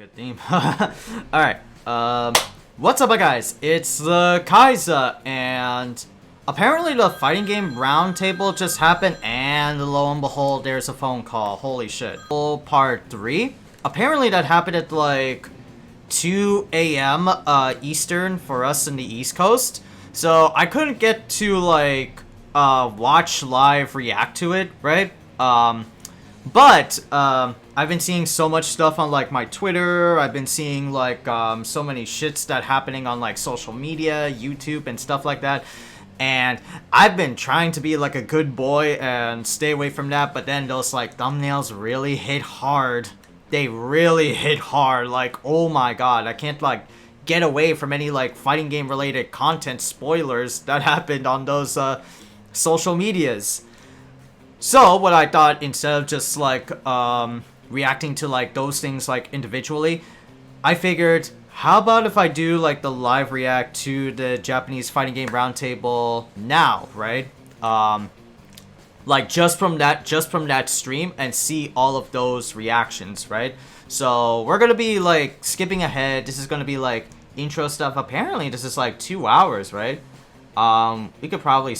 good theme. Alright, what's up, guys? It's the Khaiza, and apparently the fighting game roundtable just happened, and lo and behold, there's a phone call. Holy shit. Part 3? Apparently that happened at like 2 a.m. Eastern for us in the East Coast, so I couldn't get to like watch live react to it, right? But I've been seeing so much stuff on like my Twitter. I've been seeing like so many shits that happening on like social media, YouTube and stuff like that. And I've been trying to be like a good boy and stay away from that, but then those like thumbnails really hit hard. They really hit hard. Like, oh my god, I can't like get away from any like fighting game related content spoilers that happened on those social medias. So what I thought, instead of just like reacting to like those things like individually, I figured, how about if I do like the live react to the Japanese fighting game roundtable now, right? Like just from that stream, and see all of those reactions, right? So we're gonna be like skipping ahead. This is gonna be like intro stuff. Apparently this is like 2 hours, right? We could probably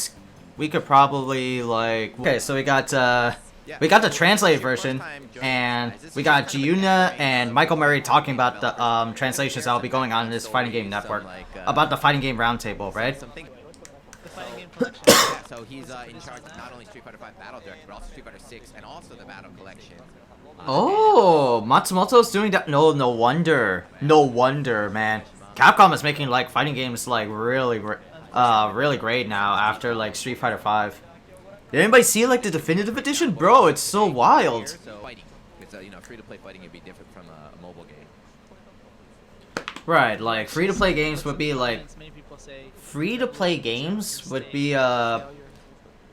like, okay, so we got the translated version, and we got Giuna and Michael Murray talking about the translations that will be going on in this fighting game network about the fighting game roundtable, right? So he's in charge of not only Street Fighter 5 Battle Director, but also Street Fighter 6 and also the Battle Collection. Oh, Matsumoto's doing that. No wonder, man. Capcom is making like fighting games like really great now after like Street Fighter 5. Did anybody see like the definitive edition? Bro, it's so wild. It's free-to-play fighting would be different from a mobile game. Right, like free-to-play games would be like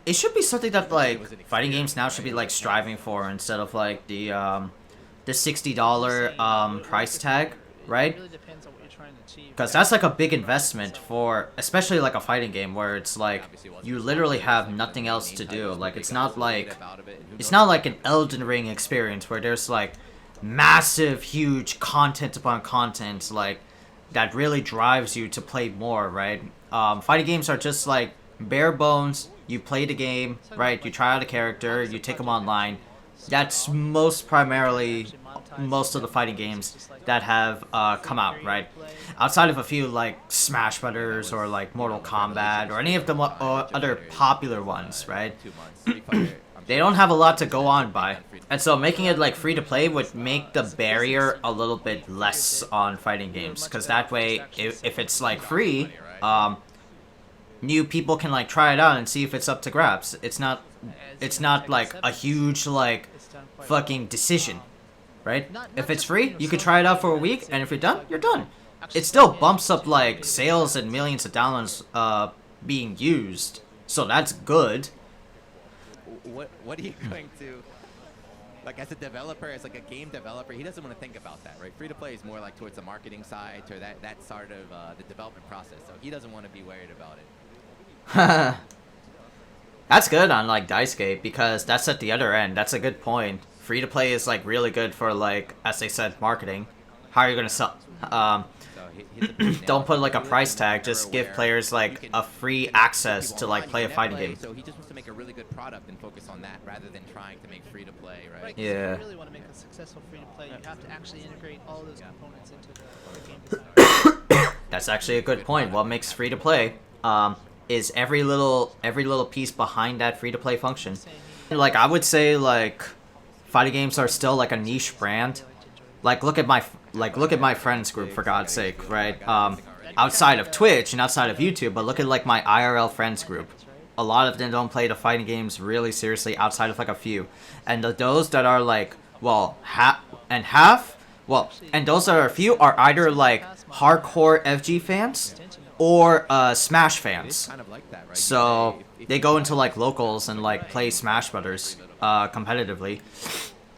it should be something that like fighting games now should be like striving for, instead of like the $60 price tag, right? Because that's like a big investment for, especially like a fighting game where it's like you literally have nothing else to do. Like it's not like an Elden Ring experience where there's like massive, huge content upon content like that really drives you to play more, right? Fighting games are just like bare bones. You play the game, right? You try out a character, you take them online. That's primarily most of the fighting games that have come out, right? Outside of a few like Smash Brothers or like Mortal Kombat or any of the other popular ones, right? They don't have a lot to go on by. And so making it like free to play would make the barrier a little bit less on fighting games, because that way if it's like free, new people can like try it out and see if it's up to grabs. It's not like a huge like fucking decision, right? If it's free, you can try it out for a week, and if you're done, you're done. It still bumps up like sales and millions of downloads being used, so that's good. What are you going to, like, as a developer, as like a game developer? He doesn't want to think about that, right? Free to play is more like towards the marketing side, or that sort of the development process. So he doesn't want to be worried about it. That's good on like Dicegate, because that's at the other end. That's a good point. Free to play is like really good for like, as they said, marketing. How are you gonna sell? Don't put like a price tag. Just give players like a free access to like play a fighting game. So he just wants to make a really good product and focus on that rather than trying to make free to play, right? Yeah. If you really want to make a successful free to play, you have to actually integrate all of those components into the game design. That's actually a good point. What makes free to play is every little piece behind that free to play function. Like I would say like fighting games are still like a niche brand. Like look at my friends group, for God's sake, right? Outside of Twitch and outside of YouTube, but look at like my IRL friends group. A lot of them don't play the fighting games really seriously outside of like a few. And those that are like, well, and those that are a few are either like hardcore FG fans or Smash fans. So they go into like locals and like play Smash Brothers competitively.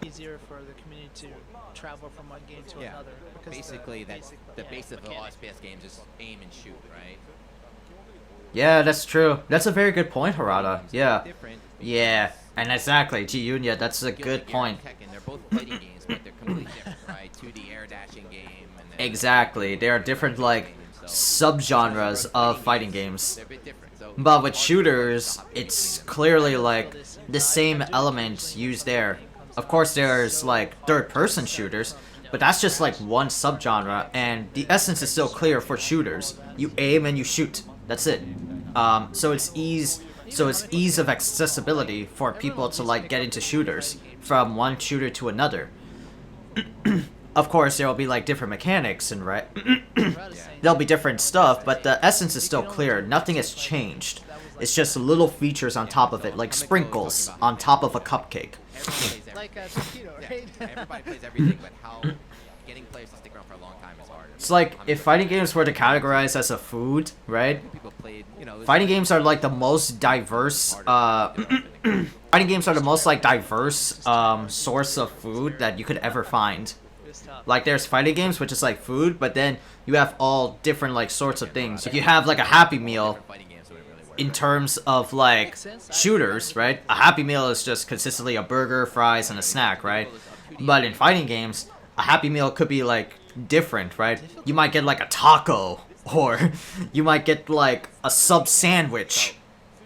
Easier for the community to travel from one game to another. Basically, that's the base of all SPS games is aim and shoot, right? Yeah, that's true. That's a very good point, Harada. Yeah. And exactly, G-Unia, that's a Skills good like Gear point. and Tekken, they're both fighting games, but they're completely different, right? 2D air dashing game. And then Exactly, there are different, like, subgenres of fighting games. they're a bit different. So But with shooters, it's clearly, like, the same elements used there. Of course, there's, like, third-person shooters, but that's just, like, one subgenre, and the essence is still clear for shooters. You aim and you shoot. That's it. So it's ease of accessibility for people to, like, get into shooters from one shooter to another. Of course, there will be, like, different mechanics and right. There'll be different stuff, but the essence is still clear. Nothing has changed. It's just little features on top of it, like sprinkles on top of a cupcake. Everybody plays Like everything. Taquito, Yeah, right? everybody plays everything, but how getting players to stick around for a long time is hard. It's like if fighting games were to categorize as a food, right? People played, Fighting games are like the most diverse. Fighting games are the most like diverse source of food that you could ever find. Like there's fighting games, which is like food, but then you have all different like sorts of things. You have like a Happy Meal in terms of like shooters, right? A Happy Meal is just consistently a burger, fries, and a snack, right? But in fighting games, a Happy Meal could be like different, right? You might get like a taco, or you might get like a sub sandwich,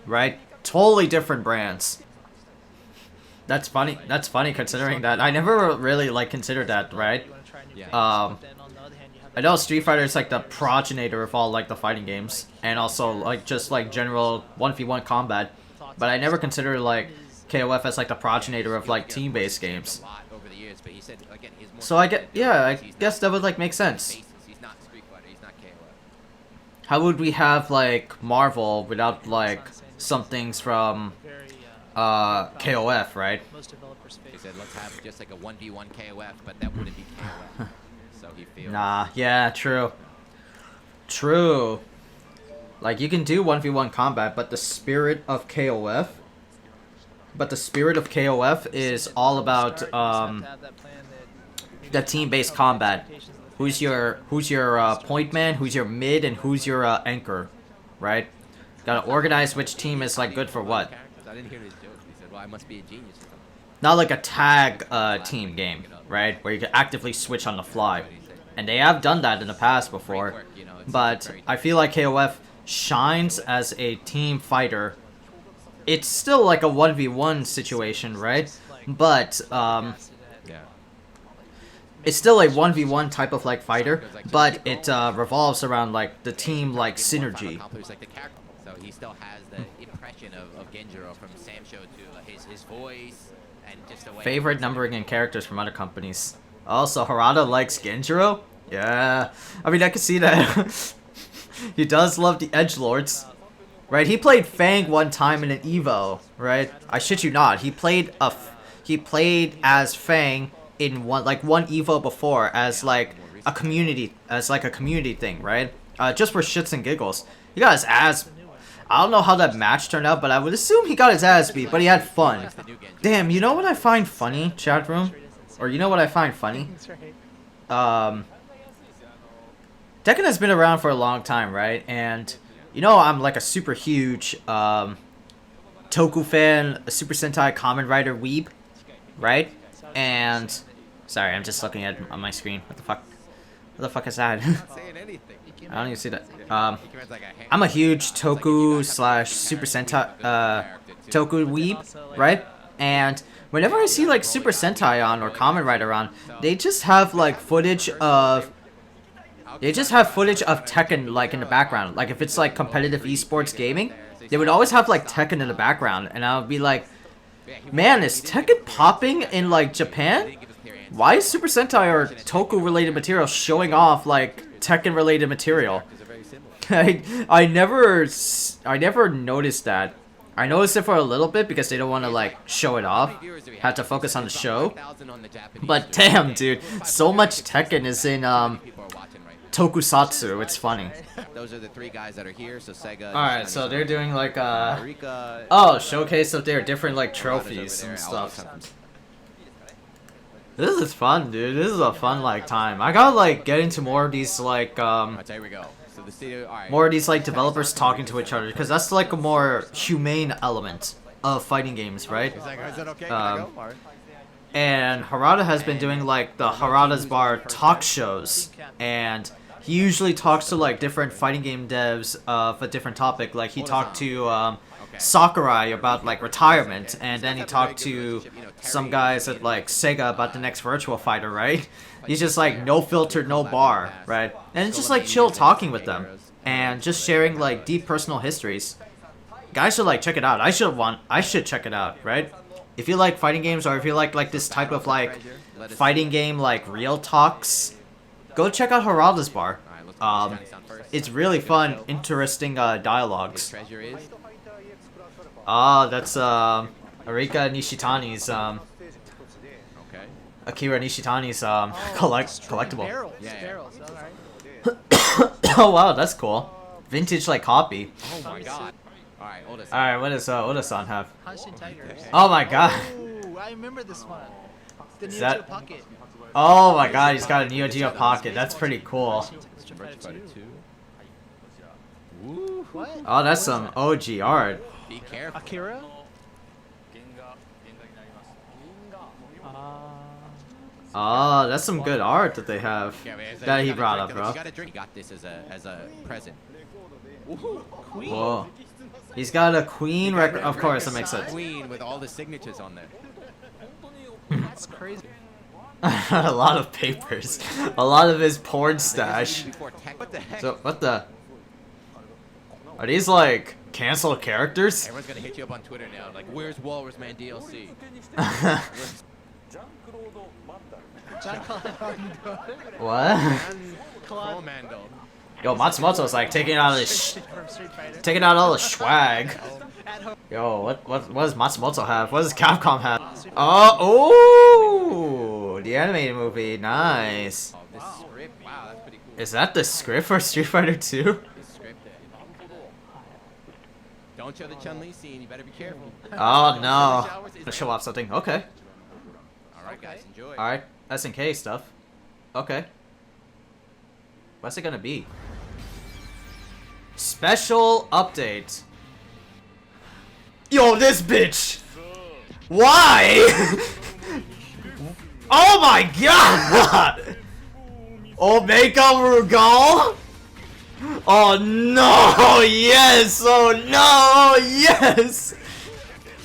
right? Totally different brands. That's funny. That's funny considering that. I never really like considered that, right? I know Street Fighter is like the progenitor of all like the fighting games, and also like just like general 1v1 combat. But I never considered like KOF as like the progenitor of like team-based games. So I guess that would like make sense. How would we have like Marvel without like some things from KOF, right? He said, let's have just like a 1v1 KOF, but that wouldn't be KOF. So he feels. Nah, yeah, true. True. Like, you can do 1v1 combat, but the spirit of KOF... But the spirit of KOF is all about, the team-based combat. Who's your point man, who's your mid, and who's your, anchor, right? Gotta organize which team is, like, good for what. I didn't hear his joke. He said, well, I must be a genius or something. Not like a tag team game, right? Where you can actively switch on the fly. And they have done that in the past before. But I feel like KOF shines as a team fighter. It's still like a 1v1 situation, right? But it's still a 1v1 type of like fighter, but it revolves around like the team like synergy. So he still has the impression of Genjiro from Samsho to his voice and just the way. Favorite numbering and characters from other companies. Also, Harada likes Genjiro? Yeah. I mean, I can see that. He does love the edgelords. Right? He played Fang one time in an Evo, right? I shit you not. He played as Fang in one Evo before as like a community thing, right? Just for shits and giggles. He got his ass. I don't know how that match turned out, but I would assume he got his ass beat, but he had fun. Damn, you know what I find funny, chat room? Or you know what I find funny? Tekken has been around for a long time, right? And you know I'm like a super huge Toku fan, a Super Sentai Kamen Rider weeb, right? And sorry, I'm just looking at on my screen. What the fuck? What the fuck is that? I don't even see that. I'm a huge Toku / Super Sentai Toku weeb, right? And whenever I see like Super Sentai on or Kamen Rider on, they just have like footage of Tekken like in the background. Like if it's like competitive esports gaming, they would always have like Tekken in the background, and I would be like, man, is Tekken popping in like Japan? Why is Super Sentai or Toku related material showing off like Tekken related material? I never noticed that. I noticed it for a little bit because they don't want to like show it off. Had to focus on the show. But damn, dude, so much Tekken is in Tokusatsu. It's funny. Those are the three guys that are here. So Sega. All right, so they're doing like showcase of their different like trophies and stuff. This is fun, dude. This is a fun like time. I gotta like get into more of these like There we go. So the studio, all right. more of these like developers talking to each other, because that's like a more humane element of fighting games, right? Is that okay? Can I go? Or- And Harada has been doing like the Harada's Bar talk shows, and he usually talks to like different fighting game devs of a different topic. Like he talked to Sakurai about like retirement, and then he talked to some guys at like Sega about the next Virtual Fighter, right? He's just like no filter, no bar, right? And it's just like chill talking with them and just sharing like deep personal histories. Guys should like check it out. I should check it out, right? If you like fighting games, or if you like this type of like fighting game like real talks, go check out Harada's Bar. It's really fun, interesting dialogues. Treasure is. Ah, that's Arika Nishitani's Okay. Akira Nishitani's collectible. Barrels. Yeah. Barrels. Alright. Oh wow, that's cool. Vintage like copy. Oh my god. Alright, Oda-san. All right, what does Oda-san have? Hanshin Tigers. Oh my god. Ooh, I remember this one. The Is Neo that- Geo Pocket. Oh my god, he's got a Neo Geo Pocket. That's pretty cool. Street Virtua Fighter Fighter 2. 2. Woo. What? Oh, that's some OG art. Be careful. Akira? Oh, that's some good art that they have. Yeah, man, That you he gotta brought drink up, them. bro. You gotta drink. Got this as a present. Queen. Whoa. He's got a queen record. Of course, that makes sense. Queen with all the signatures on there. That's crazy. A lot of papers. A lot of his porn stash. Before tech. What the heck? So, what the? Are these like canceled characters? Everyone's gonna hit you up on Twitter now. Like, where's Walrus Man DLC? John What? Commando. Yo, Matsumoto's like taking out his from Street Fighter. taking out all the swag. At home. Yo, what does Matsumoto have? What does Capcom have? Oh, the animated movie, nice. Oh, this script. Wow, that's pretty cool. Is that the script for Street Fighter 2? This script. Don't show the Chun-Li scene. You better be careful. Oh no. Let's show off something. Okay. All right, guys, enjoy. All right. SNK stuff. Okay. What's it gonna be? Special update. Yo, this bitch. Why? Oh my god. Omega Rugal? Oh no, yes, oh no, yes!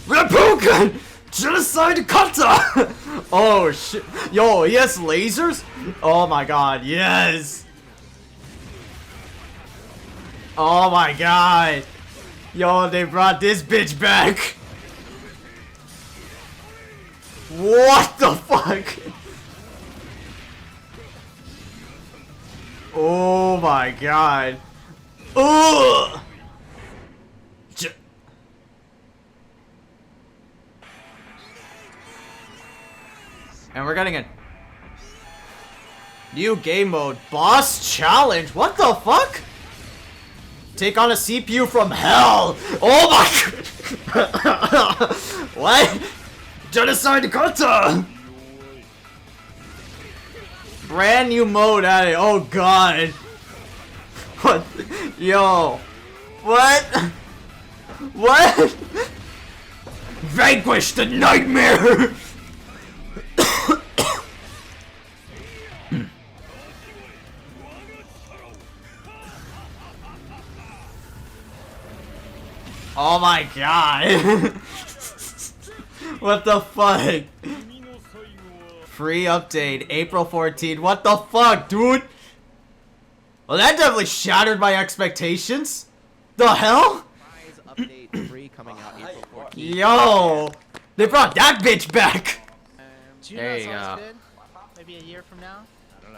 Repukan! Genocide Kata! Oh shit. Yo, he has lasers? Oh my god, yes! Oh my god! Yo, they brought this bitch back! What the fuck? Oh my god. Ugh! And we're getting a new game mode. Boss challenge? What the fuck? Take on a CPU from hell. Oh my god. What? Genocide Kata! Brand new mode added. Oh god. What? Yo. What? What? Vanquish the nightmare! Oh my god. What the fuck? Free update, April 14th. What the fuck, dude? Well, that definitely shattered my expectations. The hell? Rise update 3 coming out April 14th. Yo, they brought that bitch back. Do you There know you that sounds go. good? Maybe a year from now? I don't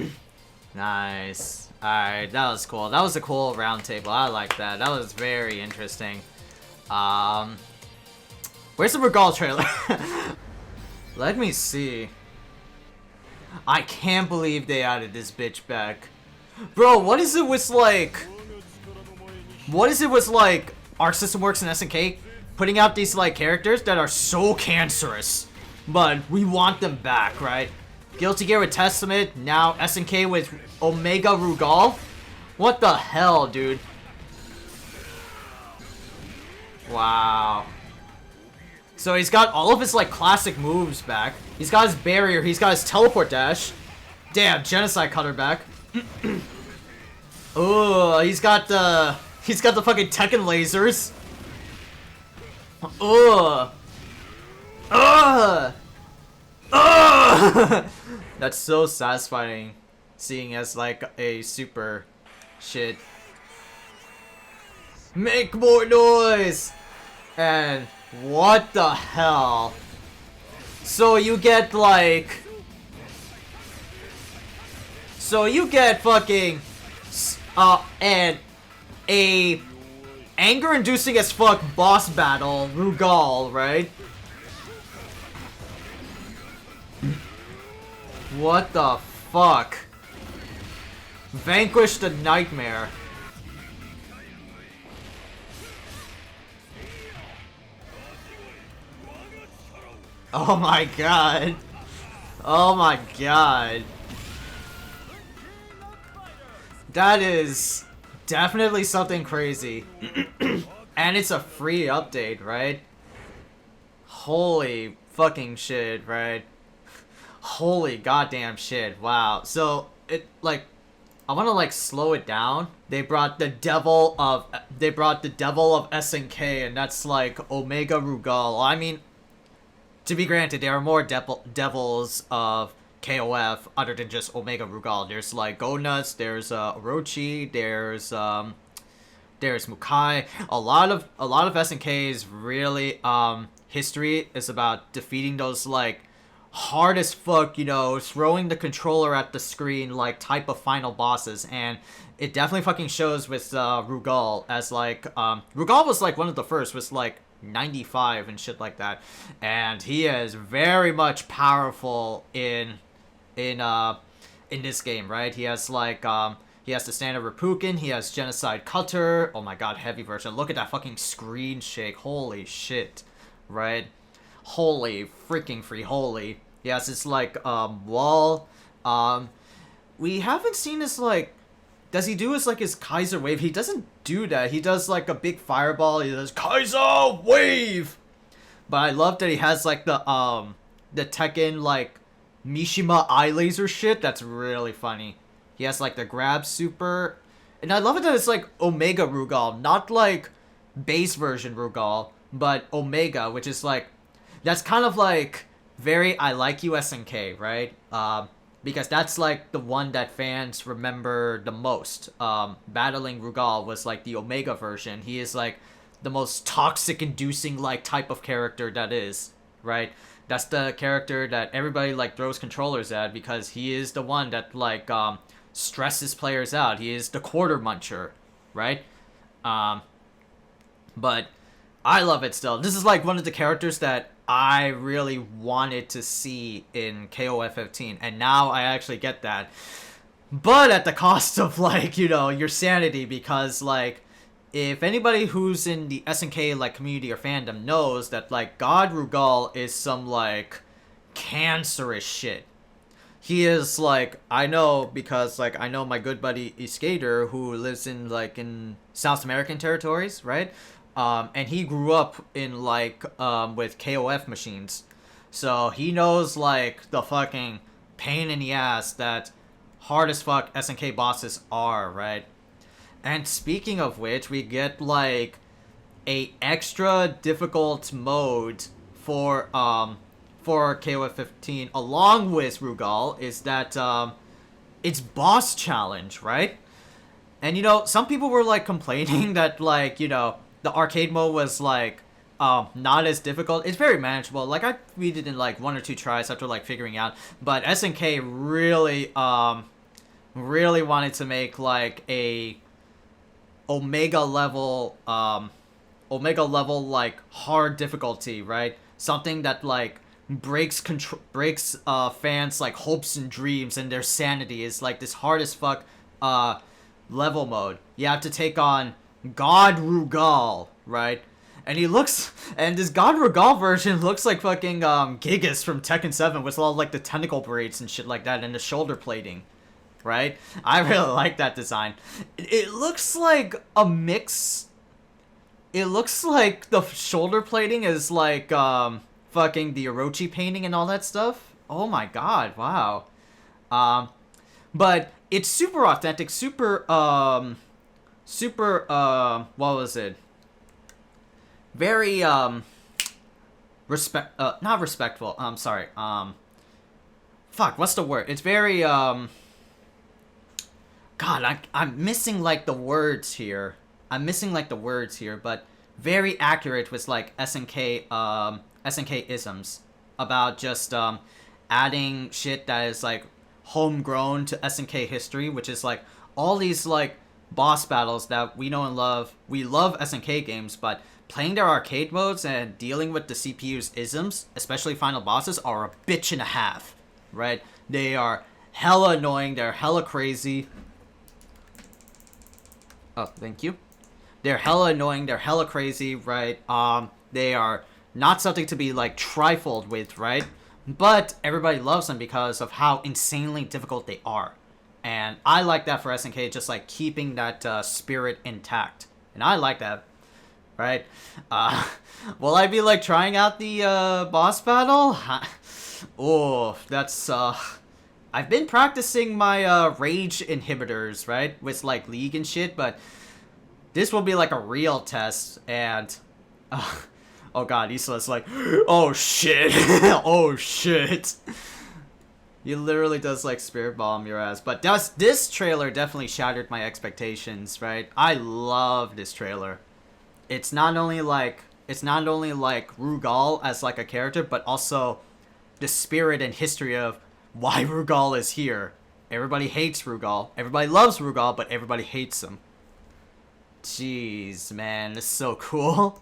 know. Nice. Alright, that was cool. That was a cool round table. I like that. That was very interesting. Where's the Rugal trailer? Let me see. I can't believe they added this bitch back. Bro, what is it with like... What is it with like Arc System Works and SNK putting out these like characters that are so cancerous, but we want them back, right? Guilty Gear with Testament, now SNK with Omega Rugal. What the hell, dude? Wow. So he's got all of his, like, classic moves back. He's got his barrier. He's got his teleport dash. Damn, genocide cutter back. Oh, he's got the fucking Tekken lasers. Ugh. Ugh. Ugh. That's so satisfying, seeing as like a super shit. Make more noise! And what the hell? So you get like... So you get fucking... and a anger-inducing as fuck boss battle, Rugal, right? What the fuck? Vanquish the nightmare. Oh my god. Oh my god. That is definitely something crazy. And it's a free update, right? Holy fucking shit, right? Holy goddamn shit. Wow. So, it, like, I want to, like, slow it down. They brought the devil of SNK, and that's, like, Omega Rugal. I mean, to be granted, there are more devils of KOF other than just Omega Rugal. There's, like, Go Nuts, there's, Orochi, there's Mukai. A lot of SNK's really, history is about defeating those, like, hard as fuck, you know, throwing the controller at the screen, like, type of final bosses, and it definitely fucking shows with, Rugal, as, like, Rugal was, like, one of the first, was, like, 95 and shit like that, and he is very much powerful in this game, right? He has, like, he has the standard Reppuken, he has Genocide Cutter, oh my god, heavy version, look at that fucking screen shake, holy shit, right? Holy freaking free holy. Yes, it's like wall. We haven't seen his, like, does he do his, like, his Khaiza wave? He doesn't do that. He does, like, a big fireball. He does Khaiza wave. But I love that he has, like, the Tekken, like, Mishima eye laser shit. That's really funny. He has, like, the grab super. And I love it that it's, like, Omega Rugal, not, like, base version Rugal, but Omega, which is, like, that's kind of like very I like you SNK, right? Because that's like the one that fans remember the most. Battling Rugal was like the Omega version. He is like the most toxic inducing like type of character that is, right? That's the character that everybody like throws controllers at because he is the one that like stresses players out. He is the quarter muncher, right? But I love it still. This is like one of the characters that I really wanted to see in KOF 15, and now I actually get that. But at the cost of, like, you know, your sanity, because, like, if anybody who's in the SNK, like, community or fandom knows that, like, God Rugal is some, like, cancerous shit. He is, like, I know, because, like, I know my good buddy Iskater, who lives in, like, in South American territories, right? And he grew up in, like, with KOF machines. So he knows, like, the fucking pain in the ass that hard as fuck SNK bosses are, right? And speaking of which, we get, like, a extra difficult mode for KOF 15 along with Rugal is that, it's boss challenge, right? And, you know, some people were, like, complaining that, like, you know, the arcade mode was, like, not as difficult. It's very manageable. Like, I beat it in, like, 1 or 2 tries after, like, figuring out. But SNK really, really wanted to make, like, a Omega level, like, hard difficulty, right? Something that, like, breaks fans, like, hopes and dreams and their sanity is, like, this hard as fuck, level mode. You have to take on God Rugal, right? And this God Rugal version looks like fucking, Gigas from Tekken 7 with all, like, the tentacle braids and shit like that and the shoulder plating, right? I really like that design. It looks like a mix it looks like the shoulder plating is like fucking the Orochi painting and all that stuff. Oh my god, wow. But it's super authentic, super what was it? Very not respectful. Sorry. Fuck, what's the word? It's very God, I'm missing like the words here. But very accurate with like SNK isms about just adding shit that is like homegrown to SNK history, which is like all these like boss battles that we know and love. We love SNK games, but playing their arcade modes and dealing with the CPU's isms, especially final bosses, are a bitch and a half, right? They are hella annoying, they're hella crazy. Oh, thank you. They're hella annoying, they're hella crazy, right? They are not something to be like trifled with, right? But everybody loves them because of how insanely difficult they are. And I like that for SNK, just like keeping that spirit intact. And I like that, right? Will I be like trying out the boss battle? Oh, that's I've been practicing my rage inhibitors, right? With like League and shit, but this will be like a real test. And oh god, Isola's like, oh shit. Oh shit. He literally does like spirit bomb your ass. But this trailer definitely shattered my expectations, right? I love this trailer. It's not only like Rugal as like a character, but also the spirit and history of why Rugal is here. Everybody hates Rugal. Everybody loves Rugal, but everybody hates him. Jeez, man, this is so cool.